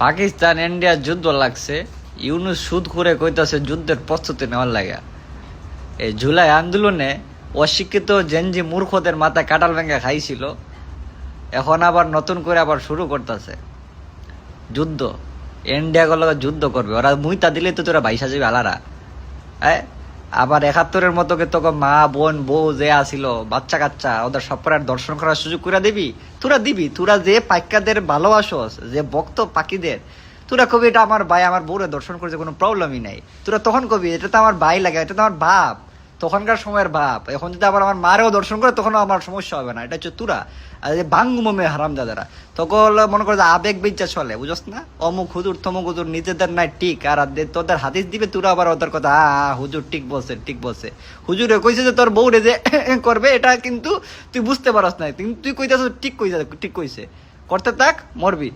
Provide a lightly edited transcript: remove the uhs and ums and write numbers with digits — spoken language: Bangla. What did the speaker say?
পাকিস্তান ইন্ডিয়ার যুদ্ধ লাগছে, ইউনূস সুদ করে কইতাছে যুদ্ধের প্রস্তুতি নেওয়ার লাগা। এই জুলাই আন্দোলনে অশিক্ষিত জেনজি মূর্খদের মাথায় কাটাল ভেঙ্গা খাইছিল, এখন আবার নতুন করে আবার শুরু করতেছে যুদ্ধ। ইন্ডিয়া গুলো যুদ্ধ করবে, ওরা মুইতা দিলে তো তোরা ভাইসা যাবে আলারা। হ্যাঁ, আবার ৭১-এর মতো তোকে মা বোন বউ যে আসিল বাচ্চা কাচ্চা ওদের সবার দর্শন করার সুযোগ করে দিবি। তোরা যে পাইকাদের ভালোবাসস, যে ভক্ত পাখিদের, তোরা কবি এটা আমার ভাই, আমার বউরে দর্শন করতে কোনো প্রবলেমই নাই। তোরা তখন কবি এটা তো আমার ভাই লাগে, এটা তো আমার বাপ, তখনকার সময়ের বাপ। এখন যদি আবার আমার মারেও দর্শন করে তখন আমার সমস্যা হবে না। এটা হচ্ছে তোরা আর যে বাঙ্গুমে হারাম দাদারা, তখন মনে করে যে আবেগ বেচা চলে, বুঝস না? অমুক হুজুর তমুক হুজুর নিজেদের নাই ঠিক, আর তোদের হাদিস দিবে, তোরা আবার ওদের কথা হুজুর ঠিক বলছে। হুজুরে কইছে যে তোর বউরে যে করবে, এটা কিন্তু তুই বুঝতে পারস না, কিন্তু তুই কইতেছ ঠিক কইছে, করতে থাক, মরবি।